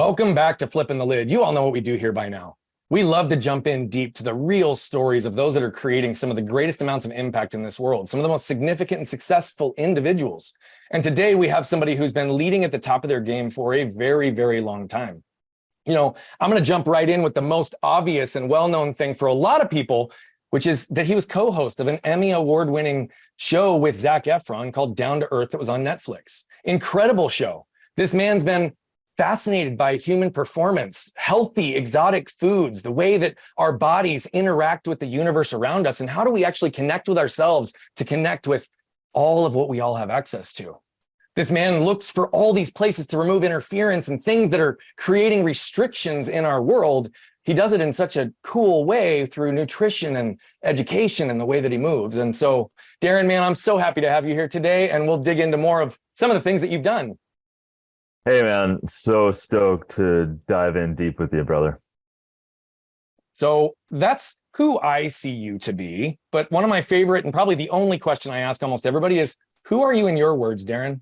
Welcome back to Flipping the Lid. You all know what we do here by now. We love to jump in deep to the real stories of those that are creating some of the greatest amounts of impact in this world, some of the most significant and successful individuals. And today we have somebody who's been leading at the top of their game for a very, very long time. You know, I'm going to jump right in with the most obvious and well-known thing for a lot of people, which is that he was co-host of an Emmy Award Winning show with Zac Efron called Down to Earth that was on Netflix. Incredible show. This man's been fascinated by human performance, healthy, exotic foods, the way that our bodies interact with the universe around us, and how do we actually connect with ourselves to connect with all of what we all have access to. This man looks for all these places to remove interference and things that are creating restrictions in our world. He does it in such a cool way through nutrition and education and the way that he moves. And so, Darin, man, I'm so happy to have you here today, and we'll dig into more of some of the things that you've done. Hey, man, so stoked to dive in deep with you, brother. So that's who I see you to be. But one of my favorite and probably the only question I ask almost everybody is, who are you in your words, Darin?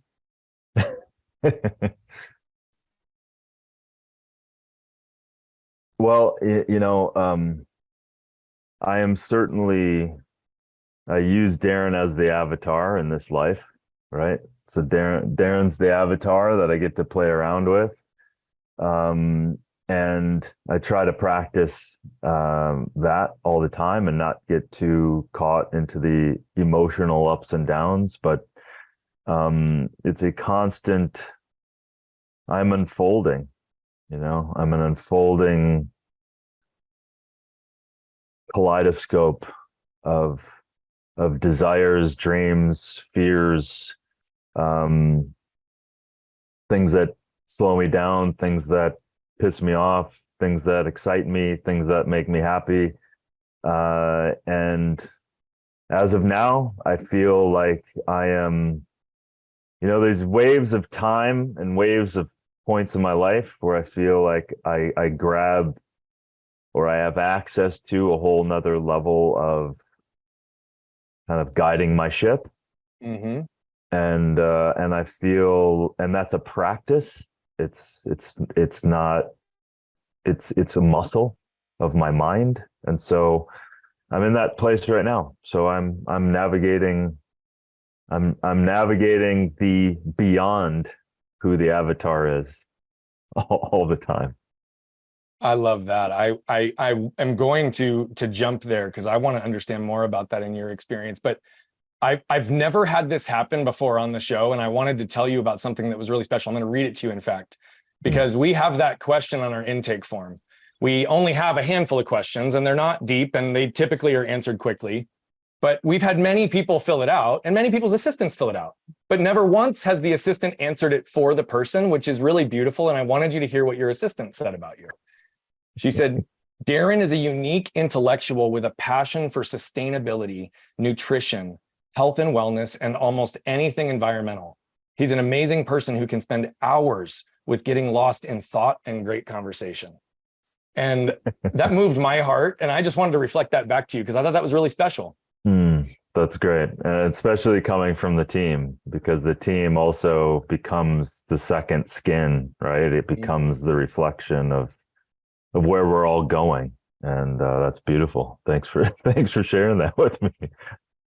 Well, I am certainly, I use Darin as the avatar in this life, right? So Darin's the avatar that I get to play around with. And I try to practice that all the time and not get too caught into the emotional ups and downs. But it's a constant, I'm unfolding, I'm an unfolding kaleidoscope of desires, dreams, fears, things that slow me down, things that piss me off, things that excite me, things that make me happy. And as of now, I feel like I am, there's waves of time and waves of points in my life where I feel like I grab or I have access to a whole nother level of kind of guiding my ship. Mm-hmm. And I feel, and that's a practice. It's a muscle of my mind. And so I'm in that place right now. So I'm navigating the beyond who the avatar is all the time. I love that. I am going to jump there because I want to understand more about that in your experience. But I've never had this happen before on the show, and I wanted to tell you about something that was really special. I'm going to read it to you, in fact, because we have that question on our intake form. We only have a handful of questions, and they're not deep, and they typically are answered quickly. But we've had many people fill it out, and many people's assistants fill it out. But never once has the assistant answered it for the person, which is really beautiful. And I wanted you to hear what your assistant said about you. She said, Darin is a unique intellectual with a passion for sustainability, nutrition, health and wellness, and almost anything environmental. He's an amazing person who can spend hours with getting lost in thought and great conversation. And that moved my heart. And I just wanted to reflect that back to you because I thought that was really special. That's great. And especially coming from the team, because the team also becomes the second skin, right? It becomes the reflection of where we're all going. And that's beautiful. Thanks for sharing that with me.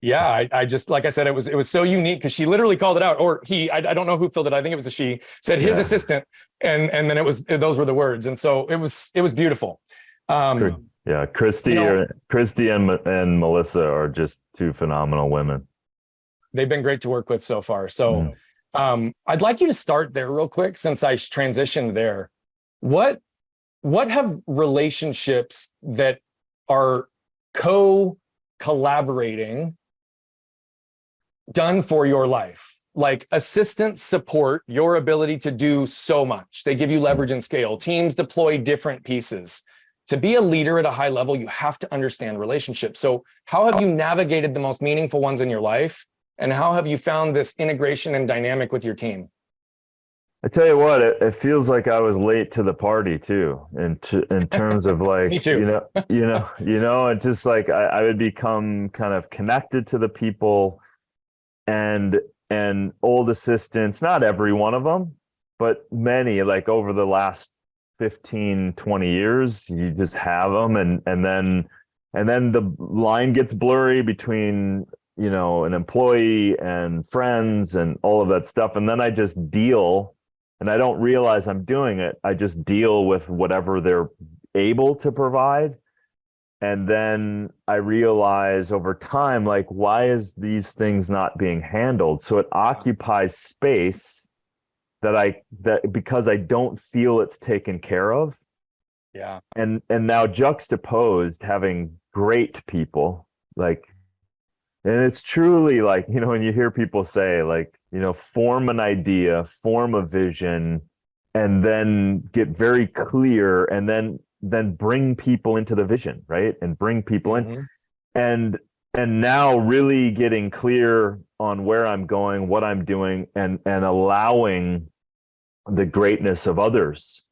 Yeah, I just, like I said, it was so unique because she literally called it out, or he, I don't know who filled it. I think it was a she, said his assistant, and then those were the words. And so it was beautiful. Yeah, Christy and Melissa are just two phenomenal women. They've been great to work with so far. So I'd like you to start there real quick since I transitioned there. What have relationships that are collaborating done for your life? Like assistants support your ability to do so much. They give you leverage and scale. Teams deploy different pieces. To be a leader at a high level, you have to understand relationships. So how have you navigated the most meaningful ones in your life? And how have you found this integration and dynamic with your team? I tell you what, it feels like I was late to the party too, in terms of like, Me too. It's just like I would become kind of connected to the people and old assistants, not every one of them, but many, like over the last 15, 20 years. You just have them, and then the line gets blurry between, an employee and friends and all of that stuff. And then I just deal, and I don't realize I'm doing it. I just deal with whatever they're able to provide. And then I realize over time, like, why is these things not being handled? So it occupies space because I don't feel it's taken care of. Yeah. And now juxtaposed, having great people, like, and it's truly like, when you hear people say, like, form an idea, form a vision, and then get very clear, and then bring people into the vision, right? And bring people in. And now really getting clear on where I'm going, what I'm doing, and allowing the greatness of others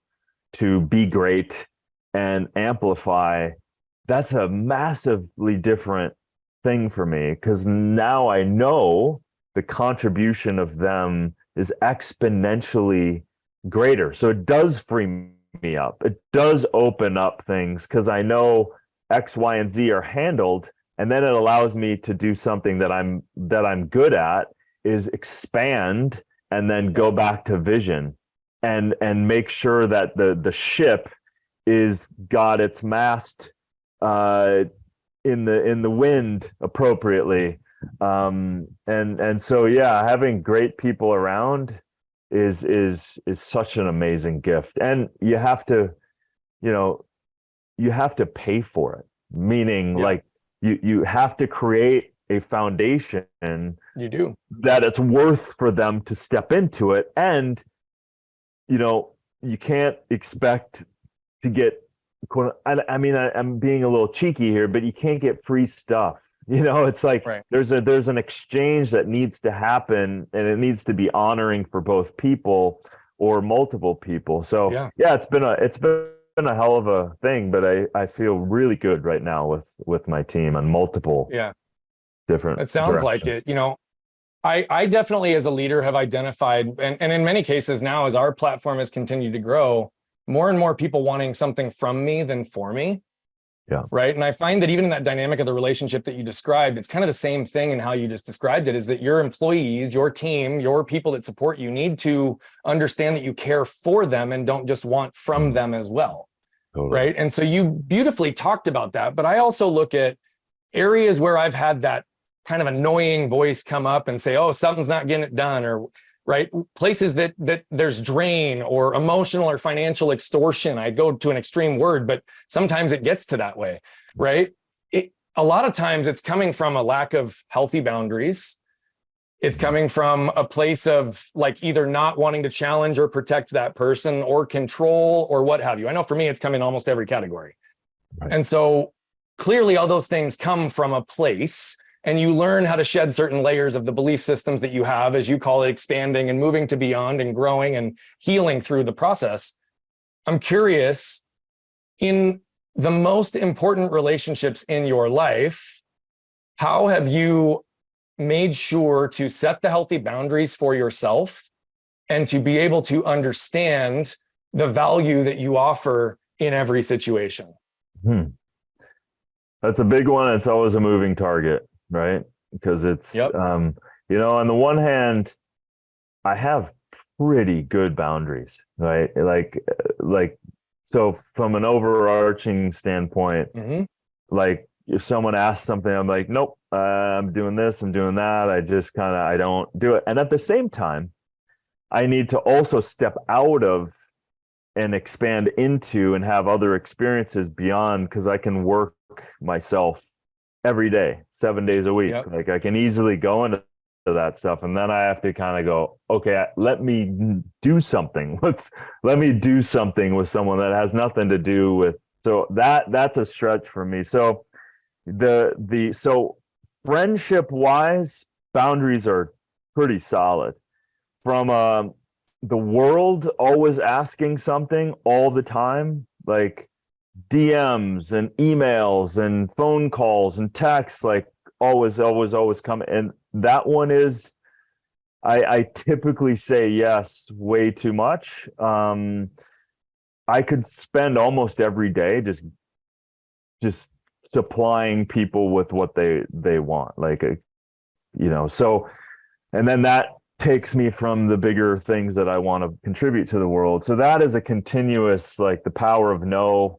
to be great and amplify. That's a massively different thing for me, because now I know the contribution of them is exponentially greater. So it does free me up. It does open up things, because I know X, Y, and Z are handled, and then it allows me to do something that I'm good at, is expand and then go back to vision and make sure that the ship is got its mast in the wind appropriately. And so, yeah, having great people around is such an amazing gift. And you have to pay for it, meaning like you have to create a foundation. You do. That it's worth for them to step into it. And you can't expect to get, I'm being a little cheeky here, but you can't get free stuff. It's like, there's an exchange that needs to happen, and it needs to be honoring for both people or multiple people. So yeah, it's been a hell of a thing, but I feel really good right now with my team on multiple different. It sounds like it. I definitely, as a leader, have identified, and in many cases now, as our platform has continued to grow, more and more people wanting something from me than for me. Yeah. Right. And I find that even in that dynamic of the relationship that you described, it's kind of the same thing in how you just described it, is that your employees, your team, your people that support you need to understand that you care for them and don't just want from them as well. Totally. Right. And so you beautifully talked about that. But I also look at areas where I've had that kind of annoying voice come up and say, oh, something's not getting it done, or places that there's drain or emotional or financial extortion. I'd go to an extreme word, but sometimes it gets to that way, right? A lot of times it's coming from a lack of healthy boundaries. It's coming from a place of like either not wanting to challenge or protect that person, or control, or what have you. I know for me, it's come in almost every category. Right. And so clearly all those things come from a place. And you learn how to shed certain layers of the belief systems that you have, as you call it, expanding and moving to beyond and growing and healing through the process. I'm curious, in the most important relationships in your life, how have you made sure to set the healthy boundaries for yourself and to be able to understand the value that you offer in every situation? That's a big one. It's always a moving target. Right? Because it's, on the one hand, I have pretty good boundaries, right? Like, so from an overarching standpoint, like if someone asks something, I'm like, nope, I'm doing this, I'm doing that. I don't do it. And at the same time, I need to also step out of and expand into and have other experiences beyond, because I can work myself every day, 7 days a week. Like I can easily go into that stuff, and then I have to kind of go, okay, let me do something. Let me do something with someone that has nothing to do with. So that's a stretch for me. So so friendship wise, boundaries are pretty solid. From the world always asking something all the time, like DMs and emails and phone calls and texts, like always come. And that one is, I typically say yes way too much. I could spend almost every day just supplying people with what they want, like so, and then that takes me from the bigger things that I want to contribute to the world. So that is a continuous, like, the power of no,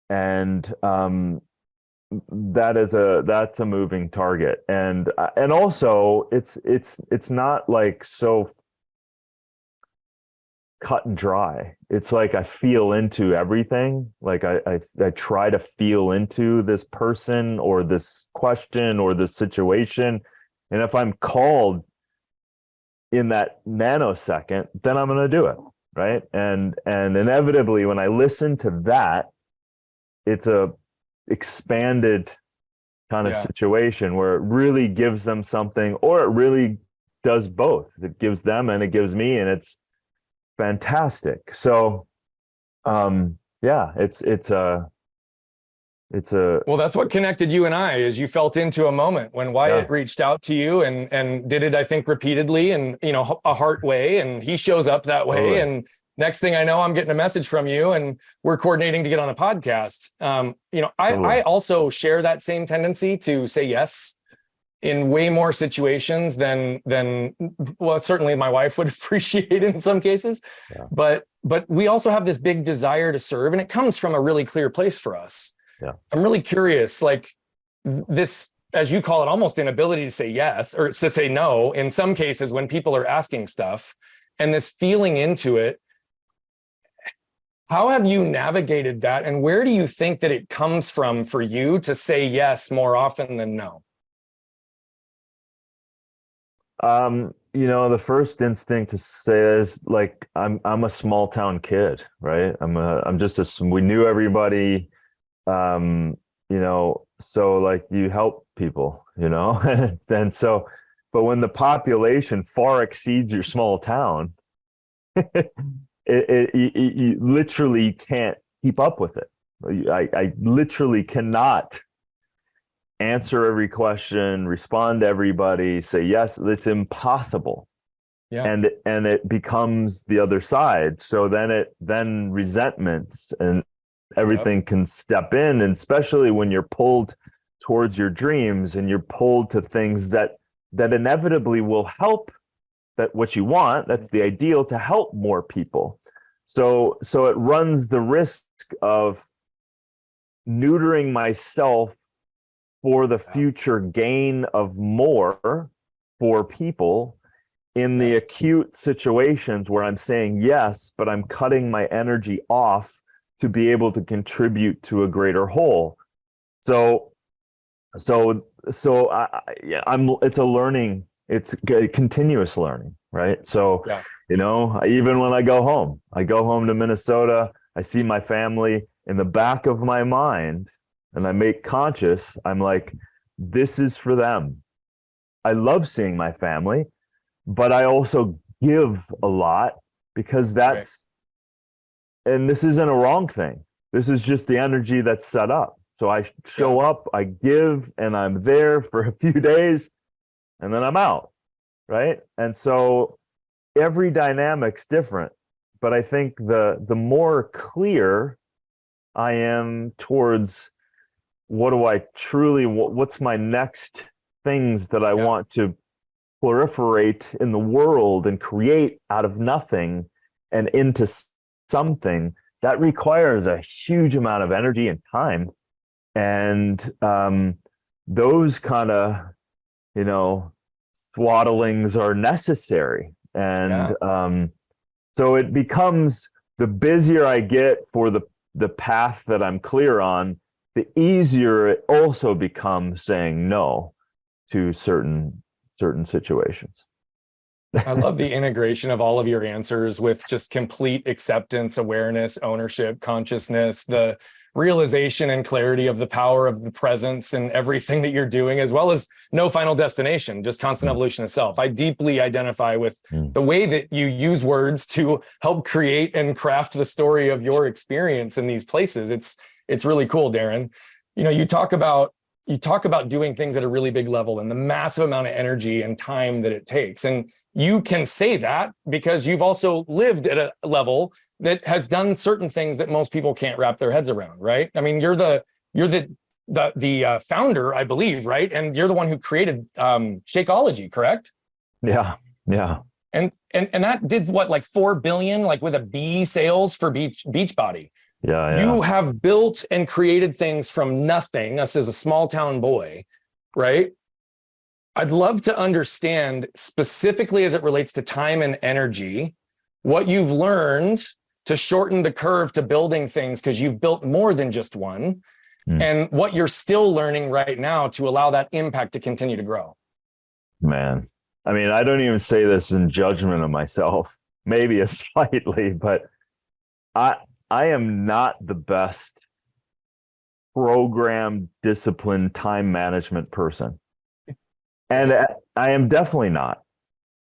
and that's a moving target, and also it's not like so cut and dry. It's like I feel into everything. Like I try to feel into this person or this question or this situation, and if I'm called in that nanosecond, then I'm going to do it, right? And inevitably, when I listen to that, it's a expanded kind of situation where it really gives them something, or it really does both. It gives them and it gives me, and it's fantastic. So it's a well, that's what connected you and I, is you felt into a moment when Wyatt reached out to you and did it, I think, repeatedly, and a heart way, and he shows up that way. Totally. And next thing I know, I'm getting a message from you, and we're coordinating to get on a podcast. I also share that same tendency to say yes in way more situations than well, certainly my wife would appreciate in some cases. Yeah. But we also have this big desire to serve, and it comes from a really clear place for us. Yeah. I'm really curious, like this, as you call it, almost inability to say yes or to say no in some cases when people are asking stuff, and this feeling into it. How have you navigated that, and where do you think that it comes from for you to say yes more often than no? The first instinct to say is, like, I'm a small town kid, right? We knew everybody, so, like, you help people, and so, but when the population far exceeds your small town, you literally can't keep up with it. I literally cannot answer every question, respond to everybody, say yes. It's impossible. Yeah. And it becomes the other side. So then resentments and everything can step in, and especially when you're pulled towards your dreams and you're pulled to things that inevitably will help, that what you want, that's the ideal, to help more people. So it runs the risk of neutering myself for the future gain of more for people in the acute situations where I'm saying yes, but I'm cutting my energy off to be able to contribute to a greater whole. So it's a learning, it's continuous learning, right? So, even when I go home to Minnesota, I see my family. In the back of my mind, and I make conscious, I'm like, this is for them. I love seeing my family, but I also give a lot, because and this isn't a wrong thing. This is just the energy that's set up. So I show up, I give, and I'm there for a few days, and then I'm out, right? And so every dynamic's different, but I think the more clear I am towards what's my next things that I want to proliferate in the world and create out of nothing and into something, that requires a huge amount of energy and time. And those kind of, swaddlings are necessary. And so it becomes, the busier I get for the path that I'm clear on, the easier it also becomes saying no to certain situations. I love the integration of all of your answers with just complete acceptance, awareness, ownership, consciousness, the realization and clarity of the power of the presence and everything that you're doing, as well as no final destination, just constant evolution of self. I deeply identify with the way that you use words to help create and craft the story of your experience in these places. It's really cool, Darin. You talk about doing things at a really big level and the massive amount of energy and time that it takes. And you can say that because you've also lived at a level that has done certain things that most people can't wrap their heads around, right? I mean, you're the founder, I believe, right? And you're the one who created Shakeology, correct? Yeah. Yeah. And that did what, like 4 billion, like with a B, sales for Beachbody. Yeah. You have built and created things from nothing, us as a small town boy, right? I'd love to understand specifically as it relates to time and energy, what you've learned to shorten the curve to building things, because you've built more than just one, and what you're still learning right now to allow that impact to continue to grow. Man, I mean, I don't even say this in judgment of myself, maybe a slightly, but I am not the best program, discipline, time management person. And I am definitely not.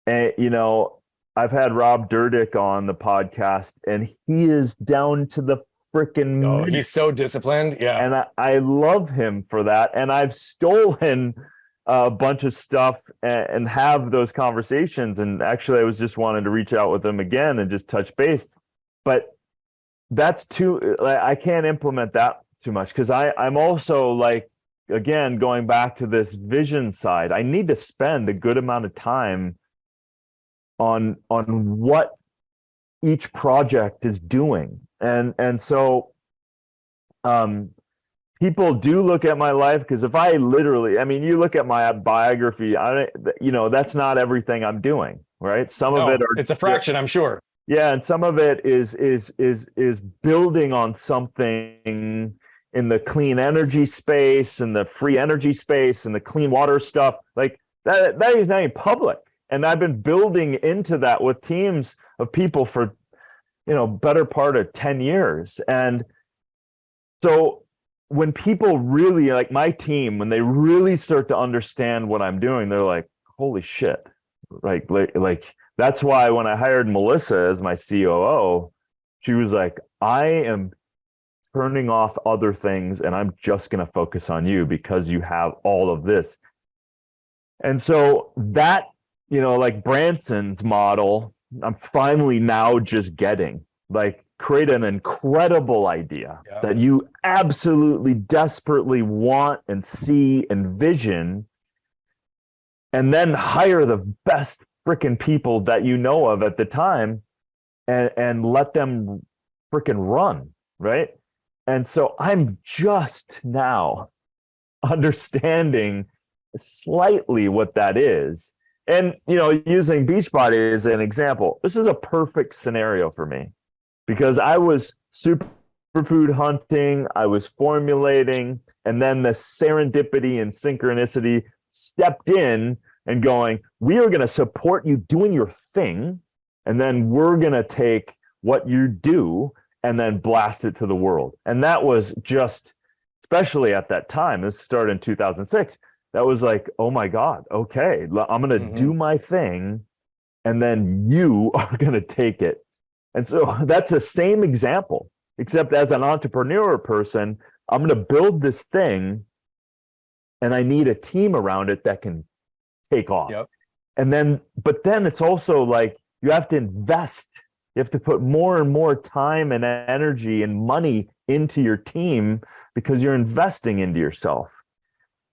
And, you know, I've had Rob Dyrdek on the podcast, and he is down to the freaking minute. He's so disciplined. Yeah. And I love him for that. And I've stolen a bunch of stuff and have those conversations. And actually, I was just wanting to reach out with him again and just touch base. But that's I can't implement that too much, because I'm also like, again, going back to this vision side, I need to spend a good amount of time on what each project is doing. And so people do look at my life, because if I literally, I mean, you look at my biography, that's not everything I'm doing, right? Some of it it's a fraction, I'm sure. Yeah, and some of it is building on something in the clean energy space and the free energy space and the clean water stuff. Like that is not public. And I've been building into that with teams of people for, better part of 10 years. And so when people really, like my team, when they really start to understand what I'm doing, they're like, holy shit. Like that's why when I hired Melissa as my COO, she was like, I am turning off other things and I'm just going to focus on you because you have all of this. And so that, like Branson's model, I'm finally now just getting, like, create an incredible idea that you absolutely desperately want and see and vision, and then hire the best freaking people that you know of at the time and let them freaking run, right? And so I'm just now understanding slightly what that is. And, using Beachbody as an example, this is a perfect scenario for me, because I was superfood hunting, I was formulating, and then the serendipity and synchronicity stepped in and going, we are going to support you doing your thing, and then we're going to take what you do and then blast it to the world. And that was just, especially at that time, this started in 2006, that was like, oh my God, okay, I'm going to do my thing, and then you are going to take it. And so that's the same example, except as an entrepreneur person, I'm going to build this thing, and I need a team around it that can take off. Yep. But then it's also like, you have to invest. You have to put more and more time and energy and money into your team, because you're investing into yourself.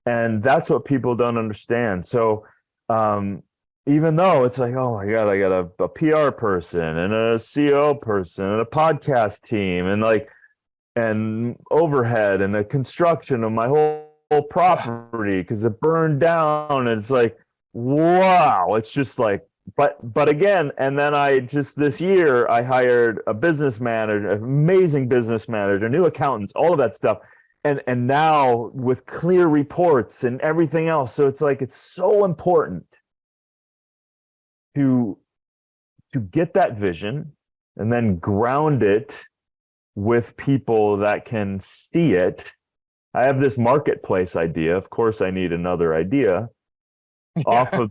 And that's what people don't understand. So even though it's like, oh my God, I got a PR person and a CEO person and a podcast team and overhead and the construction of my whole property because it burned down. And it's like, wow, it's just like, but again, and then this year I hired a business manager, an amazing business manager, new accountants, all of that stuff. And now with clear reports and everything else. So it's like, it's so important to get that vision and then ground it with people that can see it. I have this marketplace idea. Of course, I need another idea off of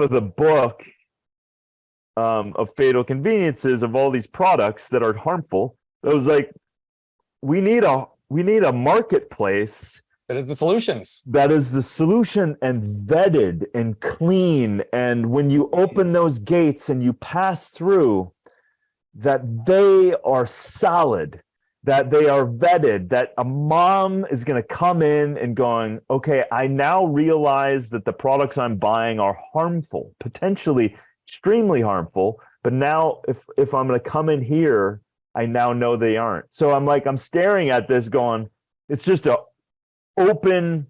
the book of Fatal Conveniences, of all these products that are harmful. It was like, we need a marketplace that is the solutions. That is the solution, and vetted and clean. And when you open those gates and you pass through, that they are solid, that they are vetted, that a mom is going to come in and going, okay, I now realize that the products I'm buying are harmful, potentially extremely harmful. But now if I'm going to come in here, I now know they aren't. So I'm staring at this going, it's just a open,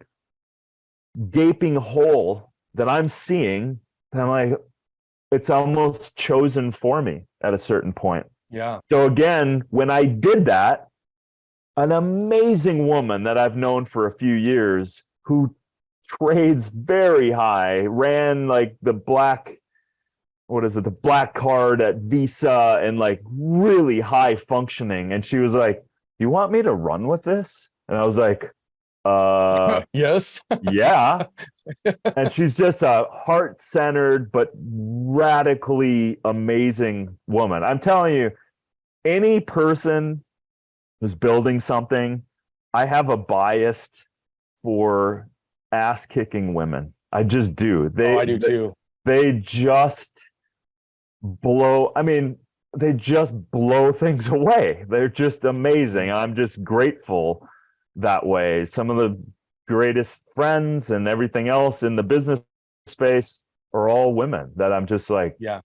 gaping hole that I'm seeing. And I'm like, it's almost chosen for me at a certain point. Yeah. So again, when I did that, an amazing woman that I've known for a few years who trades very high, ran like the black card at Visa and like really high functioning. And she was like, you want me to run with this? And I was like, yes. yeah. And she's just a heart-centered but radically amazing woman. I'm telling you, any person who's building something, I have a bias for ass-kicking women. I just do. I do too. They just blow things away. They're just amazing. I'm just grateful that way. Some of the greatest friends and everything else in the business space are all women that I'm just like, yeah,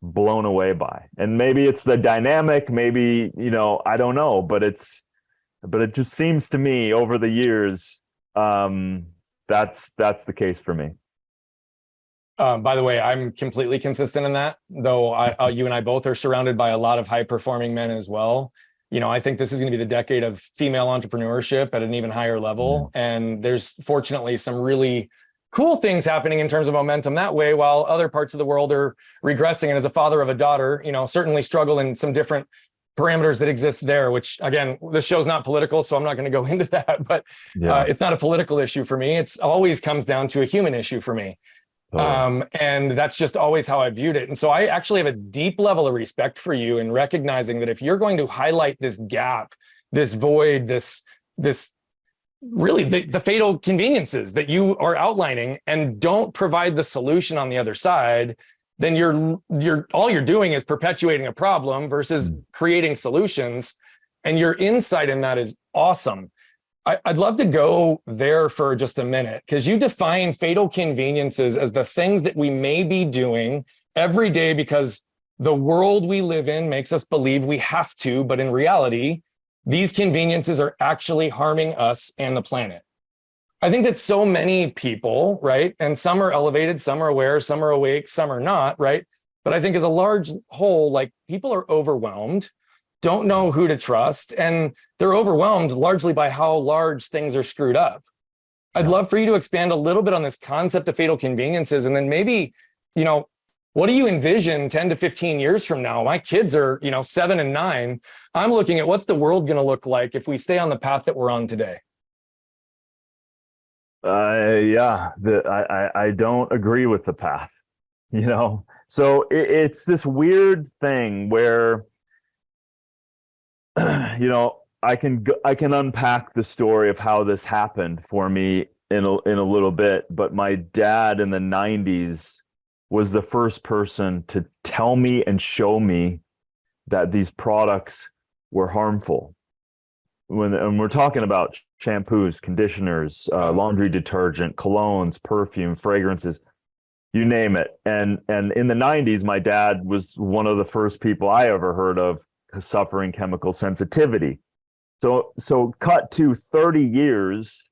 blown away by. And maybe it's the dynamic, maybe, I don't know, but it just seems to me over the years, that's the case for me. By the way, I'm completely consistent in that, though you and I both are surrounded by a lot of high performing men as well. I think this is going to be the decade of female entrepreneurship at an even higher level. And there's fortunately some really cool things happening in terms of momentum that way, while other parts of the world are regressing. And as a father of a daughter, certainly struggle in some different parameters that exist there, which again, this show's not political, so I'm not going to go into that, but it's not a political issue for me. It's always comes down to a human issue for me. And that's just always how I viewed it. And so I actually have a deep level of respect for you in recognizing that if you're going to highlight this gap, this void, this really the fatal conveniences that you are outlining and don't provide the solution on the other side, then all you're doing is perpetuating a problem versus creating solutions. And your insight in that is awesome. I'd love to go there for just a minute, because you define fatal conveniences as the things that we may be doing every day because the world we live in makes us believe we have to, but in reality, these conveniences are actually harming us and the planet. I think that so many people, right? And some are elevated, some are aware, some are awake, some are not, right? But I think as a large whole, like people are overwhelmed, don't know who to trust, and they're overwhelmed largely by how large things are screwed up. I'd love for you to expand a little bit on this concept of fatal conveniences, and then maybe, what do you envision 10 to 15 years from now? My kids are, 7 and 9. I'm looking at what's the world going to look like if we stay on the path that we're on today. I don't agree with the path, So it's this weird thing where, I can unpack the story of how this happened for me in a little bit, but my dad in the 90s was the first person to tell me and show me that these products were harmful. And we're talking about shampoos, conditioners, laundry detergent, colognes, perfume, fragrances, you name it. And in the 90s, my dad was one of the first people I ever heard of suffering chemical sensitivity. So cut to 30 years,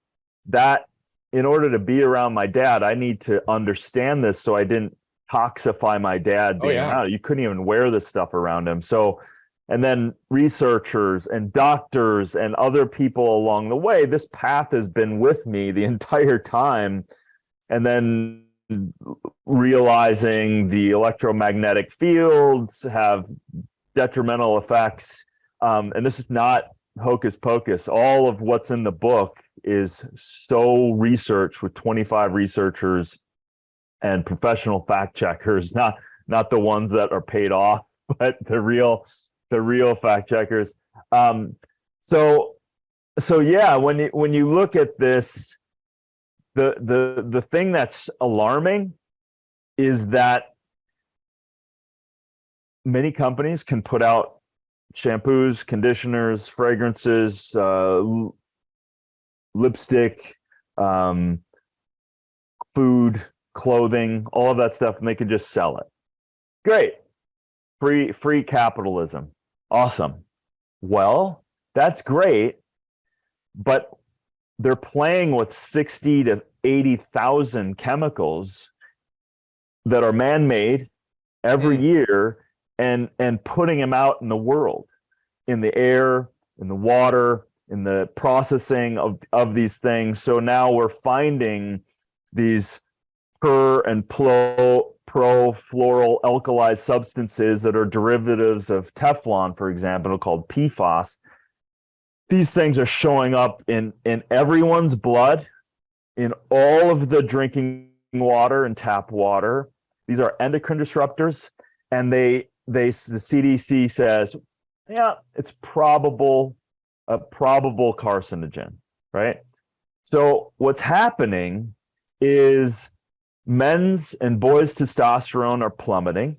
that in order to be around my dad, I need to understand this so I didn't toxify my dad being around. You couldn't even wear this stuff around him. So, and then researchers and doctors and other people along the way, this path has been with me the entire time. And then realizing the electromagnetic fields have detrimental effects. And this is not hocus pocus. All of what's in the book is so researched with 25 researchers and professional fact checkers, not the ones that are paid off, but the real fact checkers. So yeah, when you look at this, the thing that's alarming is that many companies can put out shampoos, conditioners, fragrances, lipstick, food, clothing, all of that stuff, and they can just sell it. Great. Free capitalism. Awesome. Well, that's great, but they're playing with 60 to 80,000 chemicals that are man-made every year and putting them out in the world, in the air, in the water, in the processing of these things. So now we're finding these per and pro-fluoral alkalized substances that are derivatives of Teflon, for example, called PFAS. These things are showing up in everyone's blood, in all of the drinking water and tap water. These are endocrine disruptors, and the CDC says, yeah, it's a probable carcinogen, right? So what's happening is men's and boys' testosterone are plummeting.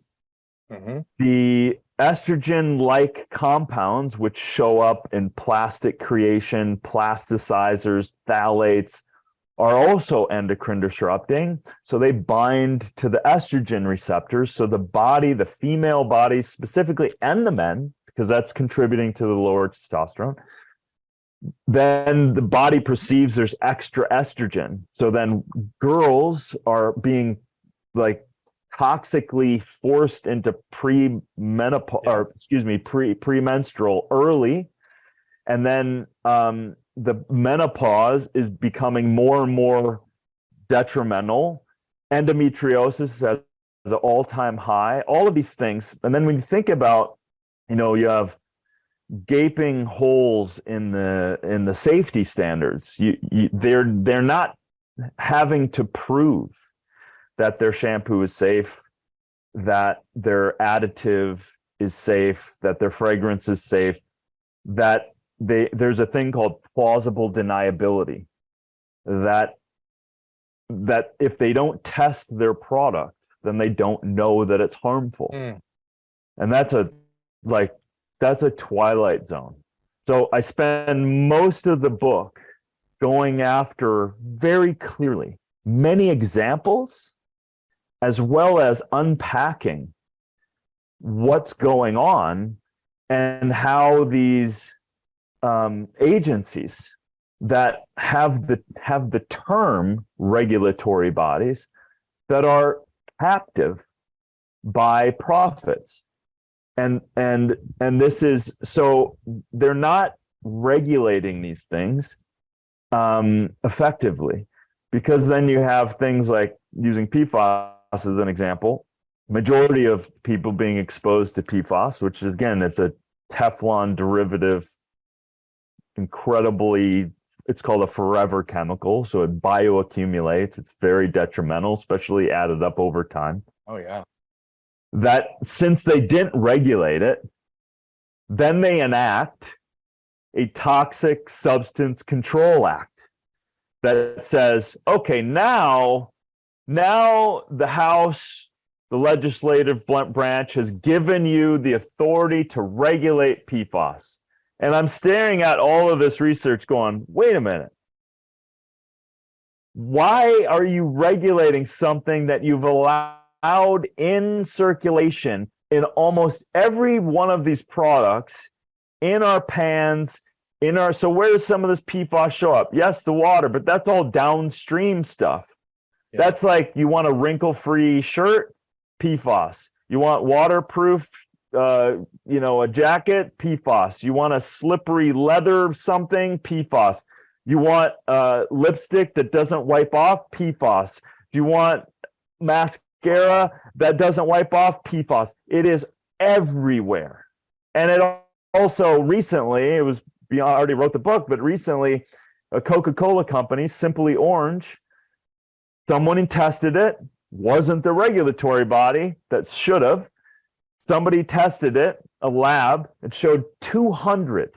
Mm-hmm. The estrogen-like compounds, which show up in plastic creation, plasticizers, phthalates, are also endocrine disrupting. So they bind to the estrogen receptors. So the body, the female body specifically, and the men, because that's contributing to the lower testosterone, then the body perceives there's extra estrogen. So then girls are being like toxically forced into premenstrual early. And then the menopause is becoming more and more detrimental. Endometriosis is at an all-time high, all of these things. And then when you think about, you have gaping holes in the safety standards. They're not having to prove that their shampoo is safe, that their additive is safe, that their fragrance is safe, that there's a thing called plausible deniability, that if they don't test their product, then they don't know that it's harmful. And that's a twilight zone. So I spend most of the book going after very clearly many examples, as well as unpacking what's going on and how these agencies that have the term regulatory bodies that are captive by profits. And this is, so they're not regulating these things effectively, because then you have things like, using PFAS as an example, majority of people being exposed to PFAS, which is, again, it's a Teflon derivative, it's called a forever chemical, so it bioaccumulates. It's very detrimental, especially added up over time. Oh yeah. That since they didn't regulate it, then they enact a Toxic Substance Control Act that says, okay, now the House, the legislative branch, has given you the authority to regulate PFAS. And I'm staring at all of this research going, wait a minute. Why are you regulating something that you've allowed in circulation in almost every one of these products, in our pans, so where does some of this PFAS show up? Yes, the water, but that's all downstream stuff. Yeah. That's like, you want a wrinkle-free shirt? PFAS. You want waterproof, a jacket? PFAS. You want a slippery leather something? PFAS. You want lipstick that doesn't wipe off? PFAS. Do you want mascara that doesn't wipe off? PFAS. It is everywhere. And it also recently, I already wrote the book, but recently a Coca-Cola company, Simply Orange, someone tested it, wasn't the regulatory body that should have. Somebody tested it, a lab, and showed 200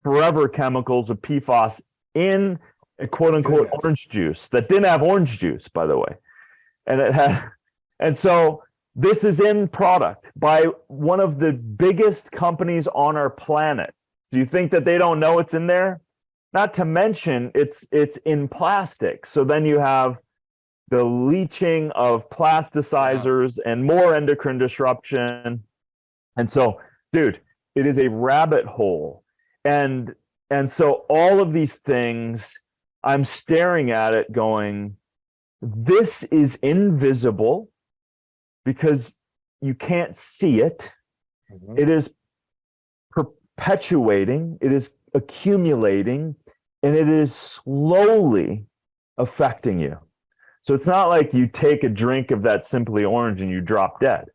forever chemicals of PFAS in a quote-unquote orange juice that didn't have orange juice, by the way. And it had, and so This is in product by one of the biggest companies on our planet. Do you think that they don't know it's in there? Not to mention it's in plastic. So then you have the leaching of plasticizers and more endocrine disruption. And so, dude, it is a rabbit hole. And so all of these things, I'm staring at it going, this is invisible because you can't see it. It is perpetuating, it is accumulating, and it is slowly affecting you. So it's not like you take a drink of that Simply Orange and you drop dead,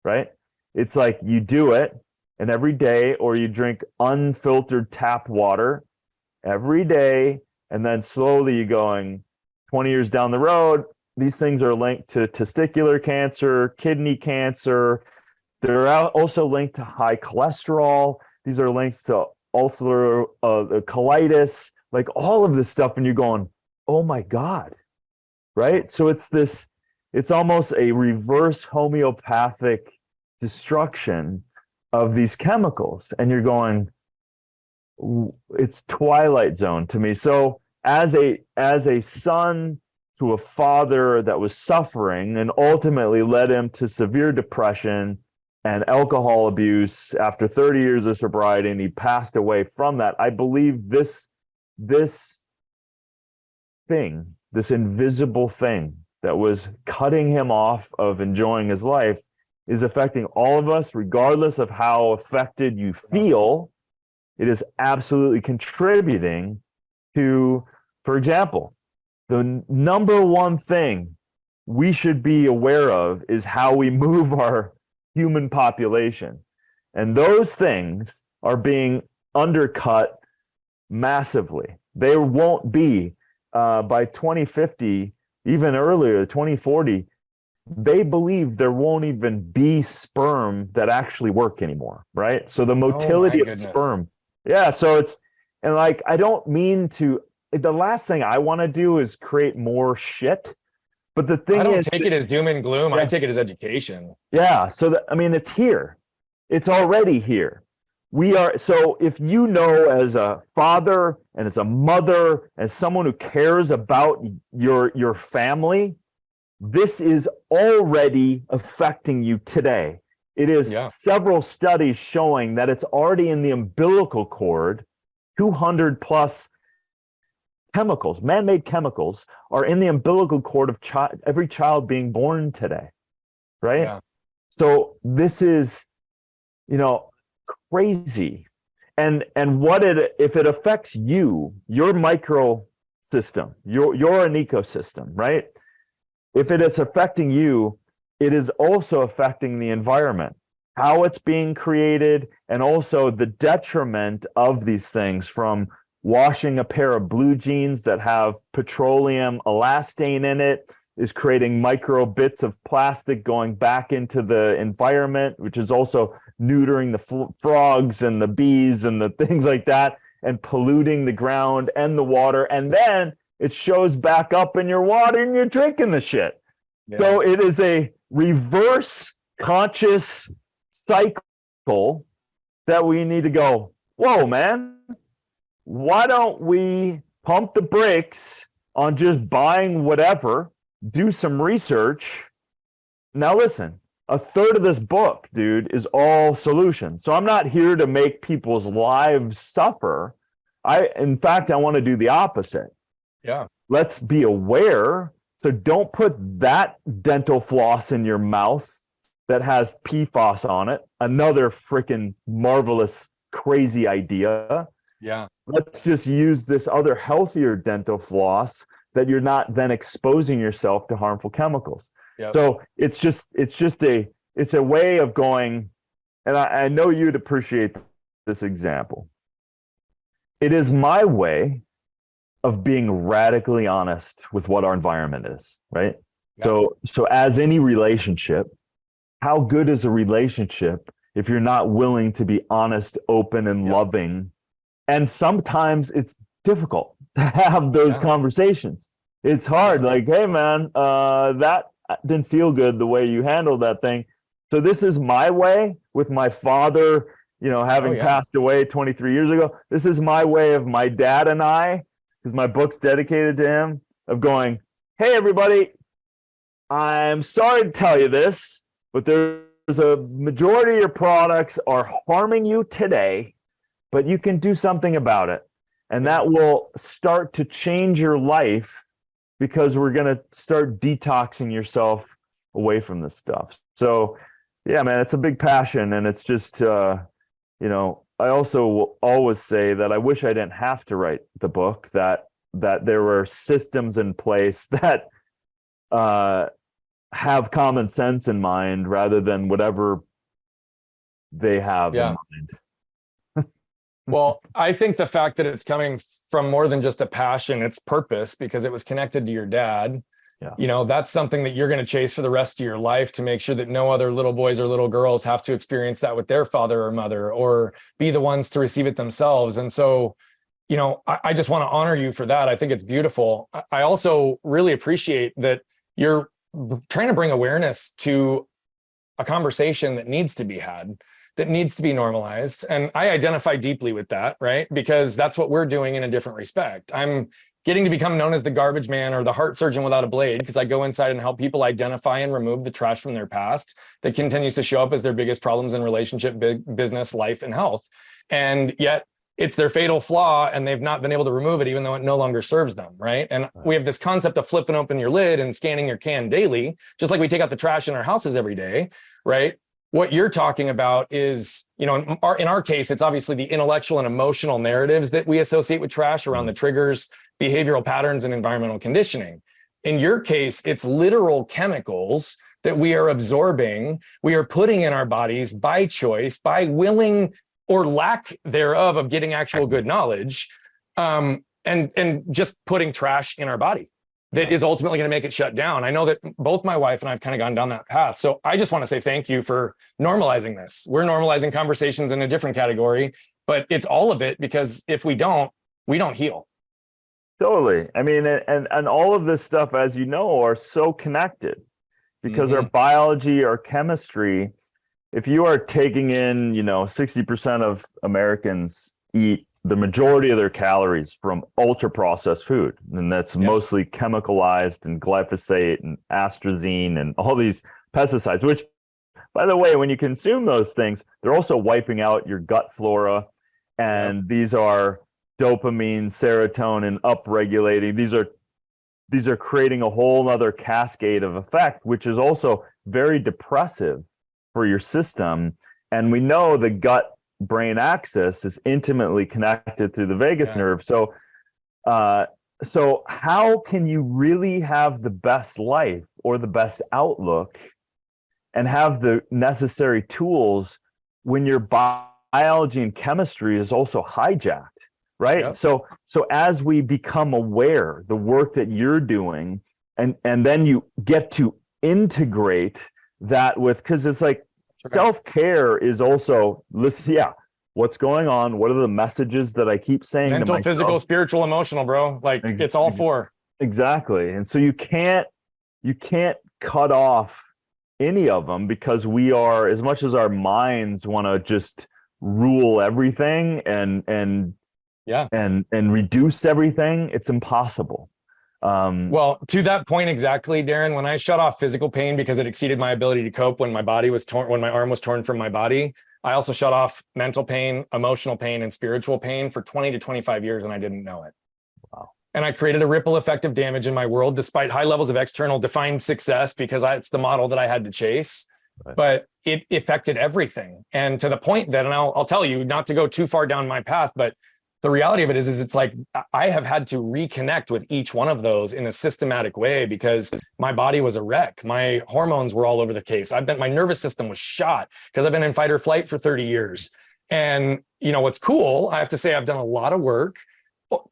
right? It's like you do it, and every day, or you drink unfiltered tap water every day, and then slowly you're going 20 years down the road, these things are linked to testicular cancer, kidney cancer. They're also linked to high cholesterol. These are linked to ulcer, colitis, like all of this stuff. And you're going, oh my God, right? So it's almost a reverse homeopathic destruction of these chemicals. And you're going, it's Twilight Zone to me. So as a son to a father that was suffering and ultimately led him to severe depression and alcohol abuse after 30 years of sobriety, and he passed away from that. I believe this thing, this invisible thing that was cutting him off of enjoying his life is affecting all of us, regardless of how affected you feel. It is absolutely contributing to, for example, the number one thing we should be aware of is how we move our human population. And those things are being undercut massively. They won't be by 2050, even earlier, 2040, they believe there won't even be sperm that actually work anymore, right? So the motility of sperm. Yeah, so it's, and like, I don't mean to, the last thing I want to do is create more shit. But the thing is, I don't take it as doom and gloom. I take it as education. Yeah. So I mean, it's here. It's already here. We are. So if you know, as a father and as a mother, as someone who cares about your family, this is already affecting you today. It is several studies showing that it's already in the umbilical cord. 200 plus chemicals, man-made chemicals, are in the umbilical cord of every child being born today, right? Yeah. So this is, crazy. And what if it affects you, your micro system, you're an ecosystem, right? If it is affecting you, it is also affecting the environment, how it's being created, and also the detriment of these things, from washing a pair of blue jeans that have petroleum elastane in it is creating micro bits of plastic going back into the environment, which is also neutering the frogs and the bees and the things like that, and polluting the ground and the water. And then it shows back up in your water and you're drinking the shit. Yeah. So it is a reverse conscious cycle that we need to go, whoa, man. Why don't we pump the brakes on just buying whatever, do some research? Now, listen, a third of this book, dude, is all solutions. So I'm not here to make people's lives suffer. In fact, I want to do the opposite. Yeah. Let's be aware. So don't put that dental floss in your mouth that has PFAS on it. Another freaking marvelous, crazy idea. Yeah. Let's just use this other healthier dental floss that you're not then exposing yourself to harmful chemicals. Yep. So it's a way of going, and I know you'd appreciate this example. It is my way of being radically honest with what our environment is, right? Yep. So as any relationship, how good is a relationship if you're not willing to be honest, open, and loving? And sometimes it's difficult to have those conversations. It's hard. Like, hey, man, that didn't feel good the way you handled that thing. So this is my way with my father, having passed away 23 years ago. This is my way of my dad and I, because my book's dedicated to him, of going, hey, everybody, I'm sorry to tell you this, but there's a majority of your products are harming you today, but you can do something about it. And that will start to change your life, because we're going to start detoxing yourself away from this stuff. So, yeah, man, it's a big passion. And it's just, I also will always say that I wish I didn't have to write the book, that there were systems in place that have common sense in mind rather than whatever they have in mind. Well, I think the fact that it's coming from more than just a passion, it's purpose, because it was connected to your dad. Yeah. That's something that you're going to chase for the rest of your life, to make sure that no other little boys or little girls have to experience that with their father or mother, or be the ones to receive it themselves. And so, I just want to honor you for that. I think it's beautiful. I also really appreciate that you're trying to bring awareness to a conversation that needs to be had, that needs to be normalized. And I identify deeply with that, right? Because that's what we're doing in a different respect. I'm getting to become known as the garbage man, or the heart surgeon without a blade, because I go inside and help people identify and remove the trash from their past that continues to show up as their biggest problems in relationship, business, life, and health. And yet it's their fatal flaw, and they've not been able to remove it, even though it no longer serves them, right? And we have this concept of flipping open your lid and scanning your can daily, just like we take out the trash in our houses every day, right? What you're talking about is, in our case, it's obviously the intellectual and emotional narratives that we associate with trash around the triggers, behavioral patterns, and environmental conditioning. In your case, it's literal chemicals that we are absorbing, we are putting in our bodies by choice, by willing or lack thereof of getting actual good knowledge, and just putting trash in our body that is ultimately going to make it shut down. I know that both my wife and I've kind of gone down that path. So I just want to say thank you for normalizing this. We're normalizing conversations in a different category, but it's all of it, because if we don't heal. Totally. I mean, and all of this stuff, as you know, are so connected, because our biology, our chemistry, if you are taking in, 60% of Americans eat the majority of their calories from ultra processed food, and that's mostly chemicalized and glyphosate and atrazine and all these pesticides, which, by the way, when you consume those things, they're also wiping out your gut flora, and these are dopamine, serotonin upregulating. These are creating a whole other cascade of effect, which is also very depressive for your system. And we know the gut brain axis is intimately connected through the vagus nerve. So how can you really have the best life or the best outlook and have the necessary tools when your biology and chemistry is also hijacked, right? Yep. So as we become aware, the work that you're doing, and then you get to integrate that with, because it's like, self-care is also, what's going on? What are the messages that I keep saying mental, to myself? physical, spiritual, emotional, bro. Like, it's all four. Exactly. And so you can't cut off any of them, because we are, as much as our minds want to just rule everything and reduce everything, it's impossible. Well, to that point exactly, Darin, when I shut off physical pain because it exceeded my ability to cope when my body was torn, when my arm was torn from my body, I also shut off mental pain, emotional pain, and spiritual pain for 20 to 25 years, and I didn't know it. Wow. And I created a ripple effect of damage in my world, despite high levels of external defined success, because it's the model that I had to chase. Right. But it affected everything. And to the point that, and I'll tell you, not to go too far down my path, but the reality of it is it's like I have had to reconnect with each one of those in a systematic way, because my body was a wreck. My hormones were all over the case. My nervous system was shot because I've been in fight or flight for 30 years. And what's cool, I have to say, I've done a lot of work,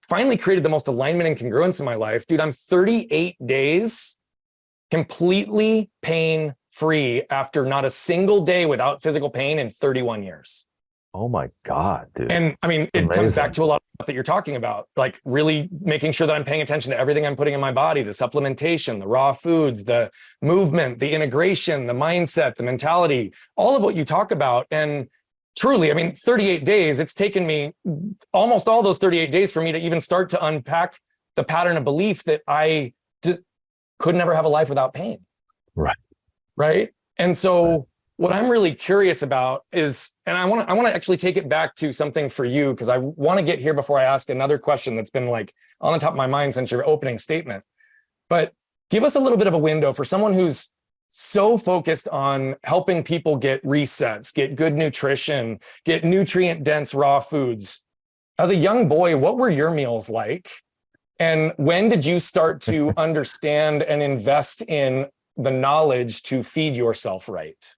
finally created the most alignment and congruence in my life. Dude, I'm 38 days completely pain-free after not a single day without physical pain in 31 years. Oh my God, dude. And I mean, it comes back to a lot of stuff that you're talking about, like really making sure that I'm paying attention to everything I'm putting in my body, the supplementation, the raw foods, the movement, the integration, the mindset, the mentality, all of what you talk about. And truly, I mean, 38 days, it's taken me almost all those 38 days for me to even start to unpack the pattern of belief that I could never have a life without pain. Right. Right. And so what I'm really curious about is, and I want to actually take it back to something for you, because I want to get here before I ask another question that's been like on the top of my mind since your opening statement. But give us a little bit of a window for someone who's so focused on helping people get resets, get good nutrition, get nutrient dense raw foods. As a young boy, what were your meals like? And when did you start to understand and invest in the knowledge to feed yourself right?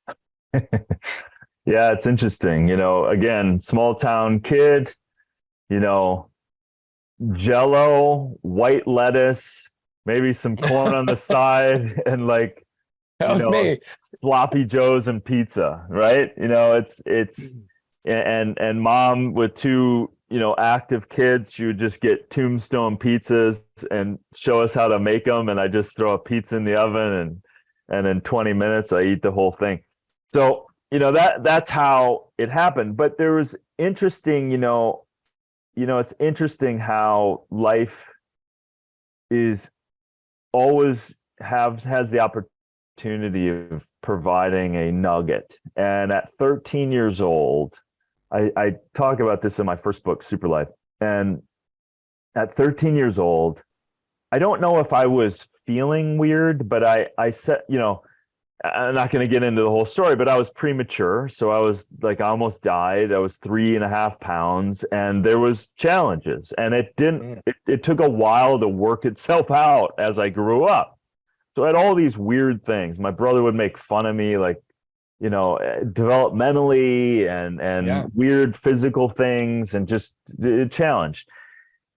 Yeah, it's interesting. Again, small town kid, Jello, white lettuce, maybe some corn on the side, and like, That was me. sloppy joes and pizza, right? It's and mom with two, active kids, she would just get Tombstone pizzas and show us how to make them. And I just throw a pizza in the oven, and in 20 minutes I eat the whole thing. So, that's how it happened. But there was interesting, it's interesting how life is always has the opportunity of providing a nugget. And at 13 years old, I talk about this in my first book, SuperLife. And at 13 years old, I don't know if I was feeling weird, but I said, I'm not going to get into the whole story, but I was premature. So I was like, I almost died. I was 3.5 pounds, and there was challenges, and it took a while to work itself out as I grew up. So I had all these weird things. My brother would make fun of me, like, developmentally and weird physical things, and just a challenge.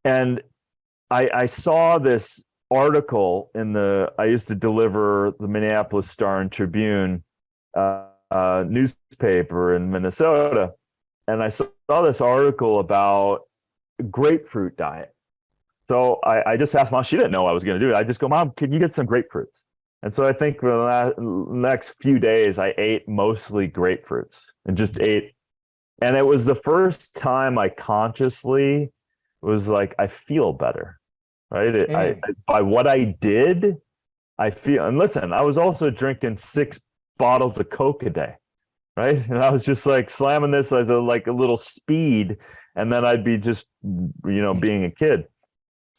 And I saw this article I used to deliver the Minneapolis Star and Tribune newspaper in Minnesota. And I saw this article about grapefruit diet. So I just asked Mom, she didn't know I was going to do it. I just go, Mom, can you get some grapefruits? And so I think for the next few days, I ate mostly grapefruits and just ate. And it was the first time I consciously was like, I feel better. Right. By what I did, I feel, and listen, I was also drinking 6 bottles of Coke a day. Right. And I was just like slamming this as a little speed. And then I'd be just, being a kid.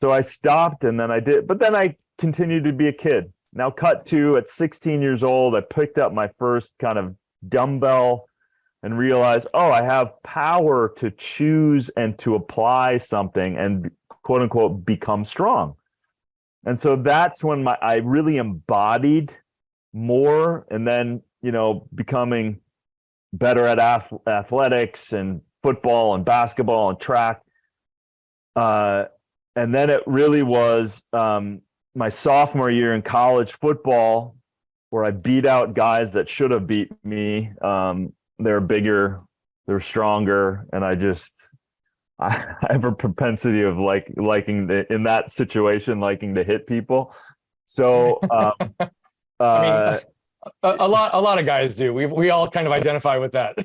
So I stopped, and then I did, but then I continued to be a kid. Now cut to at 16 years old, I picked up my first kind of dumbbell and realized, I have power to choose and to apply something and quote unquote become strong. And so that's when I really embodied more, and then, becoming better at athletics and football and basketball and track. And then it really was my sophomore year in college football, where I beat out guys that should have beat me. They're bigger, they're stronger, and I have a propensity of liking in that situation, liking to hit people. So I mean, a lot of guys do. We all kind of identify with that.